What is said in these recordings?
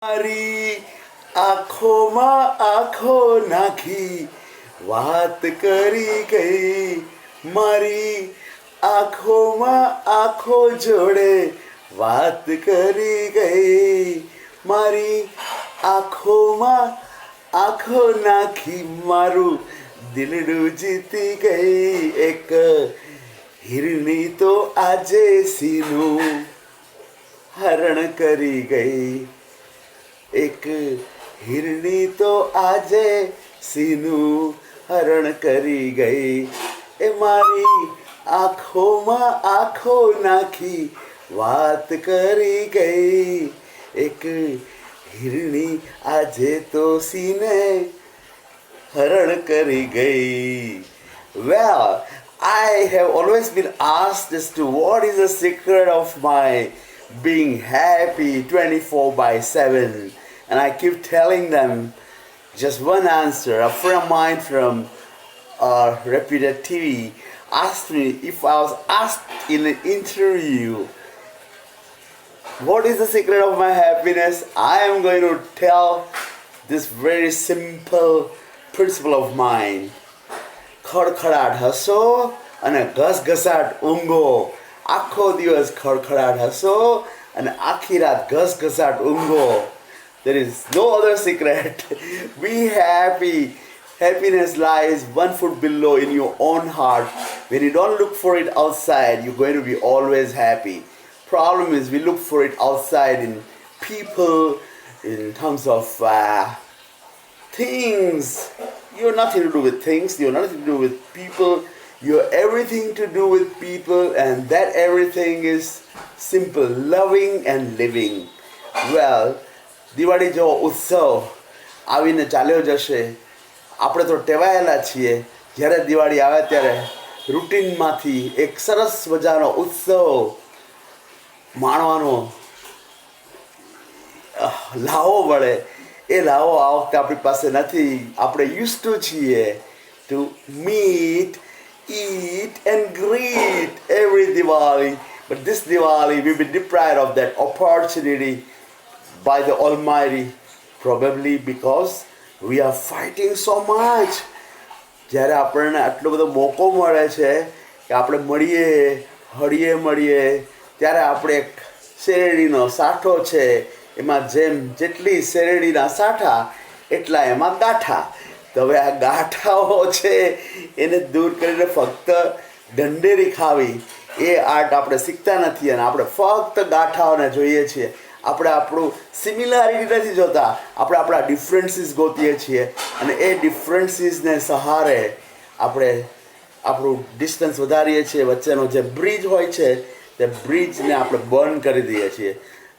મારી આંખોમાં આંખો નાખી વાત કરી ગઈ મારી આંખોમાં આંખો જોડે વાત કરી ગઈ મારી આંખોમાં આંખો નાખી મારું દિલડું જીતી ગઈ એક હિરણી તો આજે સીનું હરણ કરી ગઈ એક હિરણી તો આજે સીનું હરણ કરી ગઈ એ મારી આંખોમાં આંખો નાખી વાત કરી ગઈ એક હિરણી આજે તો સીને હરણ કરી ગઈ. Well, I have always been asked as to what is the secret of my being happy 24/7, and I keep telling them just one answer. A friend of mine from reputed TV asked me if I was asked in an interview what is the secret of my happiness. I am going to tell this very simple principle of mine. ખડખડાટ હસો અને ઘસઘસાટ ઊંઘો. આખો દિવસ ખડખડાટ હસો અને આખી રાત ઘસઘસાટ ઊંઘો. There is no other secret. Be happy. Happiness lies 1 foot below in your own heart. When you don't look for it outside, you're going to be always happy. Problem is we look for it outside in people, in terms of things. You're nothing to do with things, you're nothing to do with people, you're everything to do with people, and that everything is simple, loving and living. Well, Diwali જેવો ઉત્સવ આવીને ચાલ્યો જશે. આપણે તો ટેવાયેલા છીએ જ્યારે દિવાળી આવે ત્યારે રૂટીનમાંથી એક સરસ મજાનો ઉત્સવ માણવાનો લાવો મળે. એ લાવો આ વખતે આપણી પાસે નથી. આપણે યુઝ ટુ છીએ two meet, eat and greet every Diwali. But this Diwali we've been deprived of that opportunity by the Almighty, probably because we are fighting so much. જ્યારે આપણને આટલો બધો મોકો મળે છે કે આપણે મળીએ મળીએ ત્યારે આપણે એક શેરડીનો સાઠો છે, એમાં જેટલી શેરડીના સાઠા એટલા એમાં ગાંઠા. તો હવે આ ગાંઠાઓ છે એને દૂર કરીને ફક્ત ઢંઢેરી ખાવી એ આર્ટ આપણે શીખતા નથી અને આપણે ફક્ત ગાંઠાઓને જોઈએ છીએ. આપણે આપણું સિમિલારિટી નથી જોતા, આપણે આપણા ડિફરન્સીસ ગોતીએ છીએ અને એ ડિફરન્સીસને સહારે આપણે આપણું ડિસ્ટન્સ વધારીએ છીએ. વચ્ચેનો જે બ્રિજ હોય છે તે બ્રિજને આપણે બર્ન કરી દઈએ છીએ.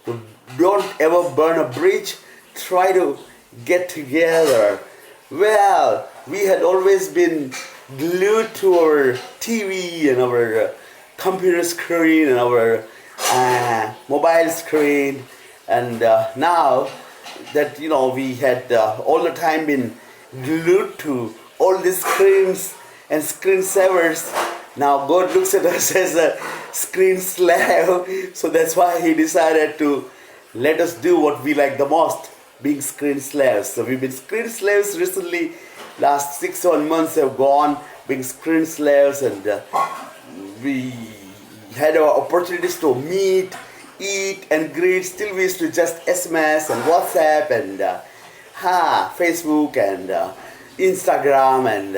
તો don't ever burn a bridge, try to get together. Well, we had always been glued to our TV and our computer screen and our mobile screen, and now that we had all the time been glued to all these screens and screensavers, now God looks at us as a screen slave. So that's why he decided to let us do what we like the most, being screen slaves. So we've been screen slaves recently. Last 6-7 months have gone being screen slaves, and we had our opportunities to meet, eat and greet. Still we used to just SMS and WhatsApp and Facebook and Instagram and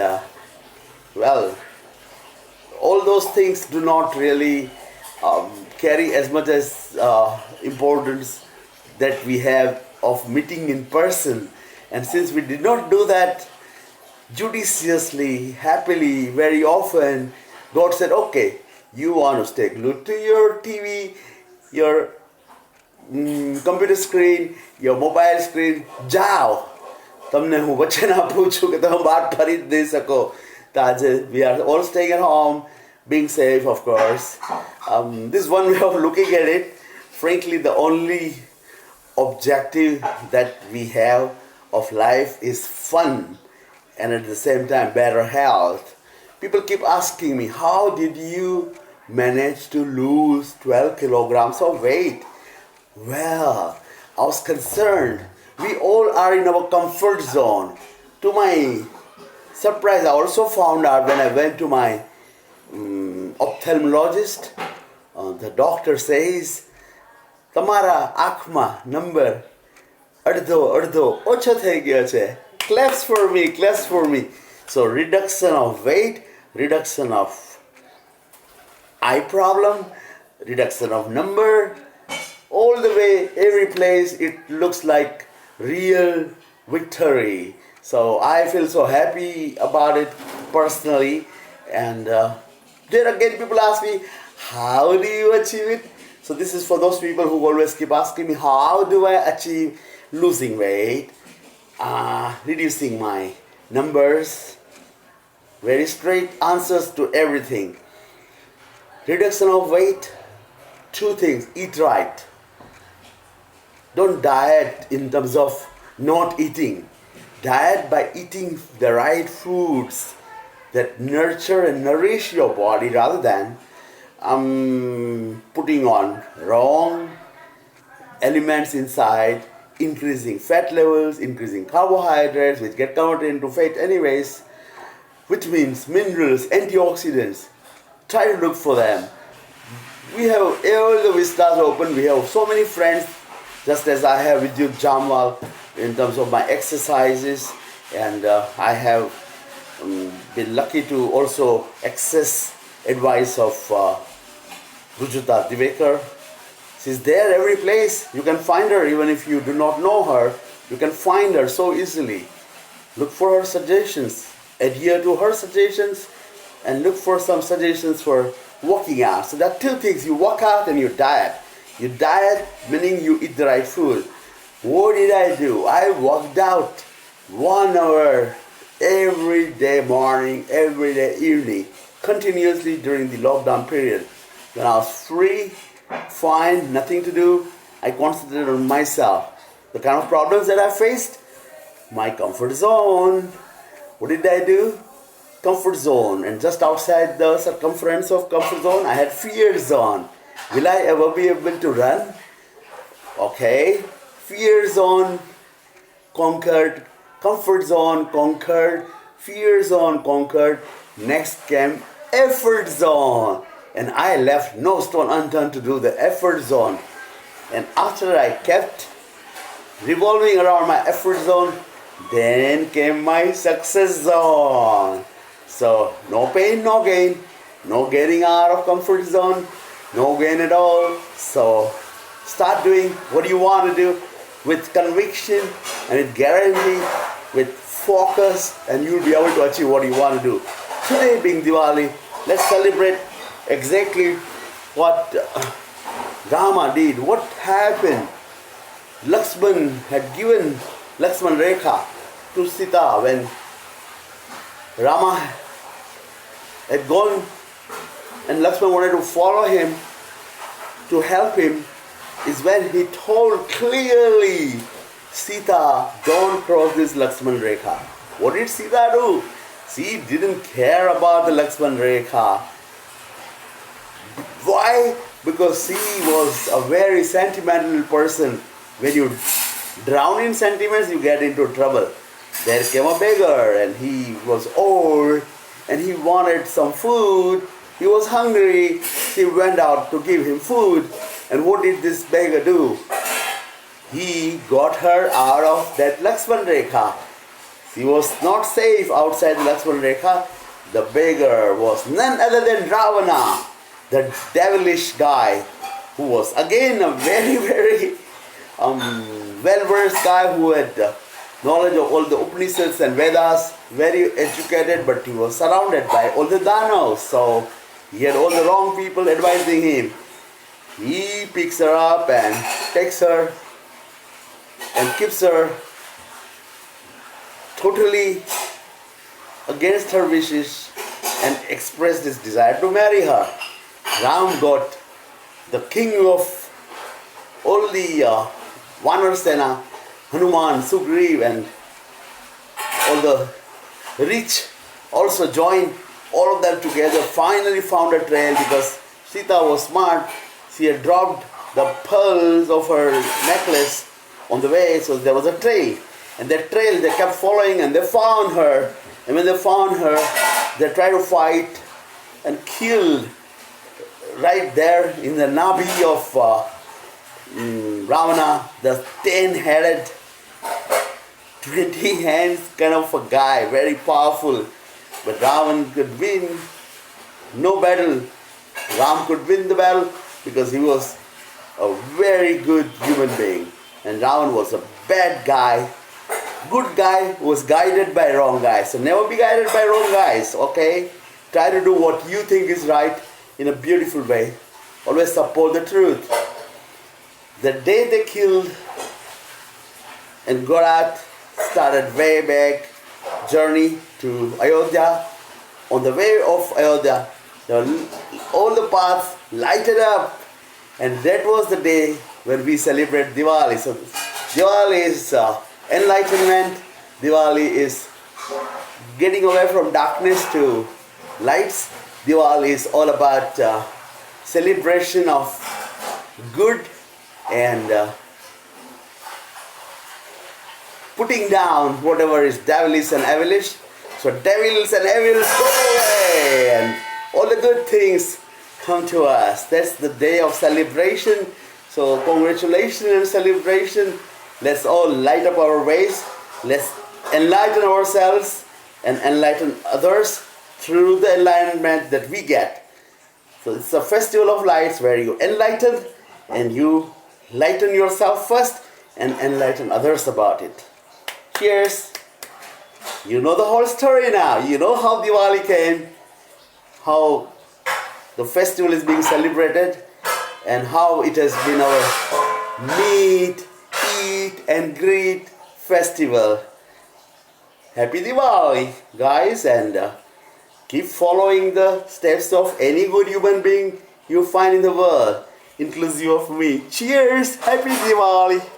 well, all those things do not really carry as much as importance that we have of meeting in person. And since we did not do that judiciously, happily, very often, God said, okay, you want to stay glued to your TV, your computer screen, your mobile screen, જાઓ. તમને હું વચન આપું છું કે તમે બહાર ફરી જ નહીં શકો. તો આજે we are all staying at home, being safe, of course. This is one way of looking at it. Frankly, the only objective that we have of life is fun and at the same time better health. People keep asking me, how did you manage to lose 12 kilograms of weight? Well, I was concerned. We all are in our comfort zone. To my surprise, I also found out when I went to my ophthalmologist, the doctor says, તમારા આંખમાં number અડધો ઓછો થઈ ગયો છે. Claps for me. So reduction of weight, reduction of eye problem, reduction of number, all the way, every place, it looks like real victory. So I feel so happy about it personally. And then again, people ask me, how do you achieve it? So this is for those people who always keep asking me, how do I achieve losing weight, reducing my numbers? Very straight answers to everything. Reduction of weight, two things. Eat right. Don't diet in terms of not eating. Diet by eating the right foods that nurture and nourish your body rather than putting on wrong elements inside, increasing fat levels, increasing carbohydrates, which get converted into fat anyways, which means minerals, antioxidants. Try to look for them. We have all the vistas open. We have so many friends, just as I have with you, Jamal, in terms of my exercises. And I have been lucky to also access advice of Rujuta Divekar. She's there every place. You can find her even if you do not know her. You can find her so easily. Look for her suggestions. Adhere to her suggestions and look for some suggestions for working out. So there are two things. You work out and you diet. You diet meaning you eat the right food. What did I do? I worked out 1 hour every day morning, every day evening, continuously during the lockdown period. When I was free, fine, nothing to do, I concentrated on myself. The kind of problems that I faced, my comfort zone. What did I do? Comfort zone. And just outside the circumference of comfort zone, I had fear zone. Will I ever be able to run? Okay. Fear zone conquered. Comfort zone conquered. Fear zone conquered. Next came effort zone. And I left no stone unturned to do the effort zone. And after I kept revolving around my effort zone, then came my success zone. So no pain, no gain, no getting out of comfort zone, no gain at all. So start doing what you want to do with conviction and with guarantee, with focus, and you'll be able to achieve what you want to do. Today being Diwali, let's celebrate exactly what Rama did. What happened? Laxman had given Laxman Rekha to Sita when Rama had gone and Laxman wanted to follow him to help him, is when he told clearly, Sita, don't cross this Laxman Rekha. What did Sita do? She didn't care about the Laxman Rekha. Why? Because she was a very sentimental person. When you drown in sentiments, you get into trouble. There came a beggar and he was old and he wanted some food. He was hungry. She went out to give him food. And what did this beggar do? He got her out of that Laxman Rekha. She was not safe outside Laxman Rekha. The beggar was none other than Ravana, the devilish guy, who was again a very, very well-versed guy who had knowledge of all the Upanishads and Vedas, very educated, but he was surrounded by all the Danavas. So he had all the wrong people advising him. He picks her up and takes her and keeps her totally against her wishes and expressed his desire to marry her. Ram got the king of all the Vanarsena, Hanuman, Sugriv, and all the rich also joined all of them together, finally found a trail because Sita was smart. She had dropped the pearls of her necklace on the way, so there was a trail. And that trail, they kept following and they found her. And when they found her, they tried to fight and killed right there in the Nabi of Ravana, the 10-headed, 20 hands kind of a guy, very powerful. But Ravan could win no battle. Ram could win the battle because he was a very good human being. And Ravan was a bad guy. Good guy who was guided by wrong guys. So never be guided by wrong guys, okay? Try to do what you think is right in a beautiful way. Always support the truth. The day they killed and Gorat started way back journey to Ayodhya. On the way of Ayodhya, all the paths lighted up, and that was the day when we celebrate Diwali. So Diwali is enlightenment. Diwali is getting away from darkness to lights. Diwali is all about celebration of good and putting down whatever is devilish and evilish. So devils and evils go away and all the good things come to us. That's the day of celebration. So congratulations and celebration. Let's all light up our ways. Let's enlighten ourselves and enlighten others through the enlightenment that we get. So it's a festival of lights where you enlighten and you lighten yourself first and enlighten others about it. Cheers! You know the whole story now. You know how Diwali came, how the festival is being celebrated, and how it has been our meet, eat and greet festival. Happy Diwali, guys, and keep following the steps of any good human being you find in the world, inclusive of me. Cheers! Happy Diwali!